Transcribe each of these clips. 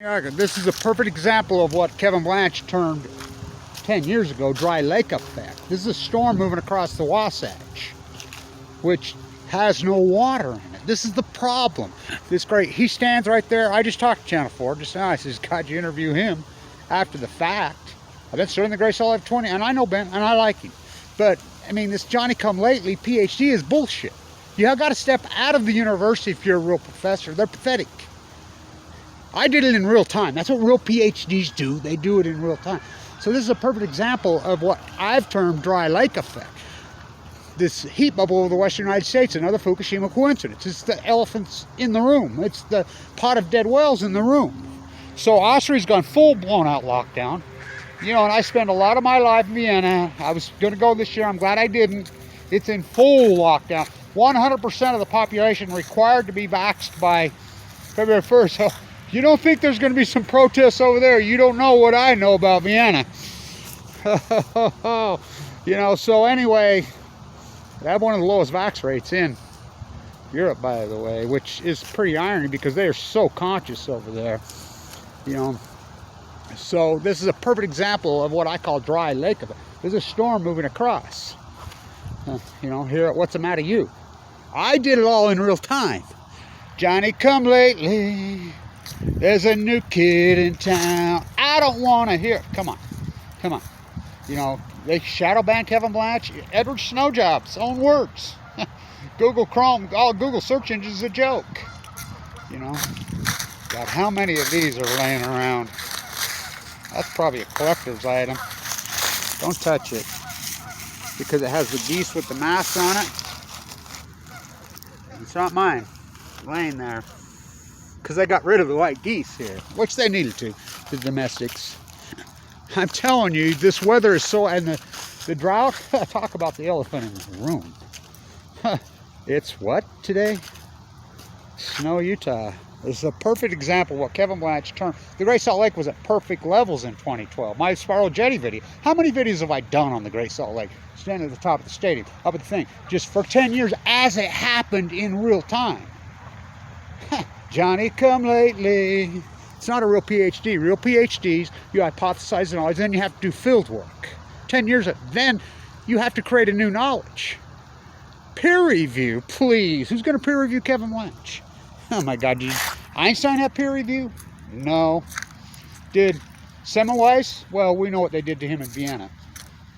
This is a perfect example of what Kevin Blanch termed 10 years ago dry lake effect. This is a storm moving across the Wasatch, which has no water in it. This is the problem. He stands right there. I just talked to Channel 4 just now. I says, God, you interview him after the fact. I've been studying the Great Salt Lake 20, and I know Ben, and I like him. But, I mean, this Johnny-come-lately PhD is bullshit. You have got to step out of the university if you're a real professor. They're pathetic. I did it in real time. That's what real PhDs do. They do it in real time. So this is a perfect example of what I've termed dry lake effect. This heat bubble over the western United States, another Fukushima coincidence. It's the elephants in the room. It's the pot of dead whales in the room. So Austria's gone full blown out lockdown. You know, and I spend a lot of my life in Vienna. I was going to go this year. I'm glad I didn't. It's in full lockdown. 100% of the population required to be vaxxed by February 1st. So you don't think there's going to be some protests over there? You don't know what I know about Vienna. You know, so anyway, they have one of the lowest vax rates in Europe, by the way, which is pretty irony because they are so conscious over there. You know, so this is a perfect example of what I call dry lake effect. There's a storm moving across. You know, here, what's the matter you? I did it all in real time. Johnny-come-lately, there's a new kid in town. I don't want to hear it. Come on. Come on. You know, they shadow banned Kevin Blanch. Edward Snowjob's own words. Google Chrome, all Google search engines is a joke. You know, God, how many of these are laying around? That's probably a collector's item. Don't touch it because it has the geese with the masks on it. It's not mine. It's laying there because they got rid of the white geese here, which they needed to, the domestics. I'm telling you, this weather is so, and the drought, talk about the elephant in the room. It's what today? Snow, Utah. This is a perfect example of what Kevin Blanch termed. The Great Salt Lake was at perfect levels in 2012. My Spiral Jetty video. How many videos have I done on the Great Salt Lake? Standing at the top of the stadium, up at the thing, just for 10 years as it happened in real time. Johnny-come-lately. It's not a real PhD. Real PhDs, you hypothesize the knowledge, then you have to do field work. 10 years, then you have to create a new knowledge. Peer review, please. Who's going to peer review Kevin Blanch? Oh my God, did Einstein have peer review? No. Did Semmelweis? Well, we know what they did to him in Vienna.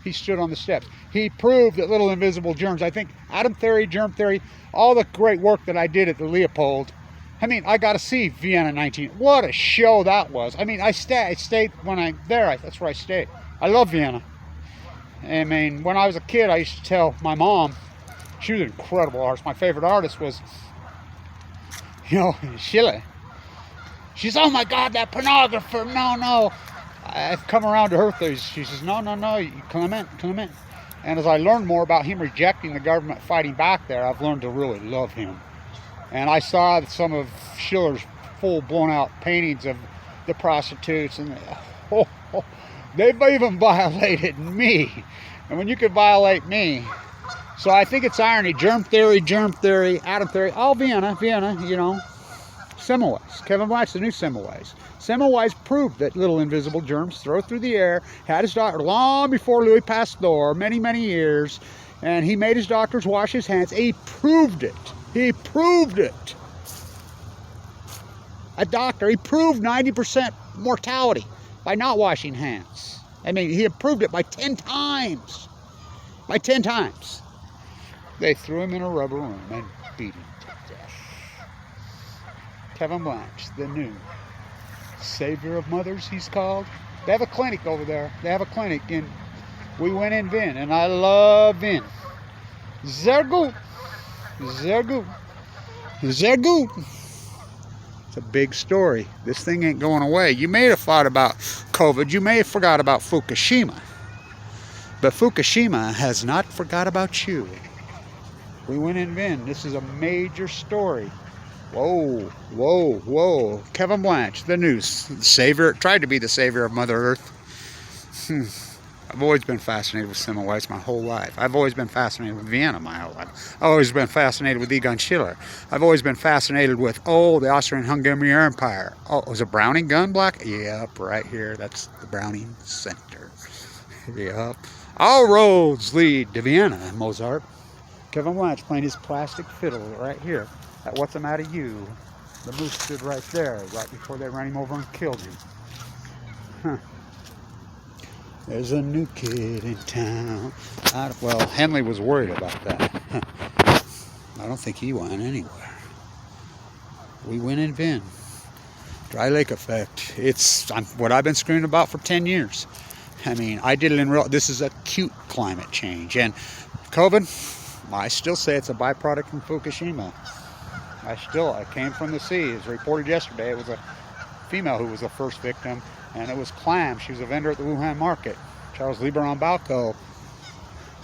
He stood on the steps. He proved that little invisible germs, I think atom theory, germ theory, all the great work that I did at the Leopold. I mean, I got to see Vienna 19. What a show that was. I mean, I stayed when I'm there. That's where I stayed. I love Vienna. I mean, when I was a kid, I used to tell my mom, she was an incredible artist. My favorite artist was, you know, Schiller. She's, oh my God, that pornographer. No. I've come around to her theories. She says, no, Clement. And as I learned more about him rejecting the government fighting back there, I've learned to really love him. And I saw some of Schiller's full blown out paintings of the prostitutes, and they've even violated me. And when you could violate me, so I think it's irony. Germ theory, atom theory, all Vienna, you know. Semmelweis, Kevin Blanch, the new Semmelweis. Semmelweis proved that little invisible germs throw through the air, had his doctor long before Louis Pasteur, many years, and he made his doctors wash his hands. He proved it. He proved it. A doctor, he proved 90% mortality by not washing hands. I mean, he proved it by 10 times. By 10 times. They threw him in a rubber room and beat him to death. Kevin Blanch, the new savior of mothers, he's called. They have a clinic over there. They have a clinic in, we went in Wien, and I love Wien. Sehr gut. Sehr gut. Sehr gut. It's a big story. This thing ain't going away. You may have thought about COVID. You may have forgot about Fukushima. But Fukushima has not forgot about you. We went in Wien. This is a major story. Whoa. Kevin Blanch, the new savior, tried to be the savior of Mother Earth. I've always been fascinated with Semmelweis my whole life. I've always been fascinated with Vienna my whole life. I've always been fascinated with Ignaz. I've always been fascinated with, oh, the Austrian-Hungarian Empire. Oh, was a Browning gun block? Yep, right here. That's the Browning Center. Yep. All roads lead to Vienna, Mozart. Kevin Blanch playing his plastic fiddle right here at What's the Matter You. The moose stood right there, right before they ran him over and killed him. Huh. There's a new kid in town. Well, Henley was worried about that. I don't think he went anywhere. We win in Vienna. Dry lake effect. It's what I've been screaming about for 10 years. I mean, I did it in real. This is acute climate change. And COVID, I still say it's a byproduct from Fukushima. I came from the sea. It was reported yesterday. It was a female who was the first victim, and it was Clam. She was a vendor at the Wuhan market. Charles Lieberman Balco.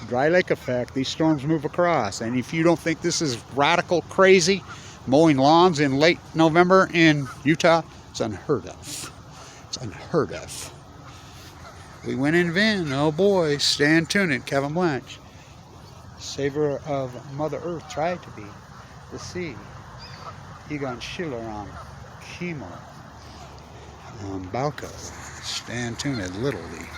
Dry lake effect. These storms move across. And if you don't think this is radical crazy, mowing lawns in late November in Utah, it's unheard of. It's unheard of. We win in Vienna. Oh boy, stand tuned. Kevin Blanch. Savior of Mother Earth tried to be the sea. Egon Schiller on chemo. Balco. Stand tuned, Little League.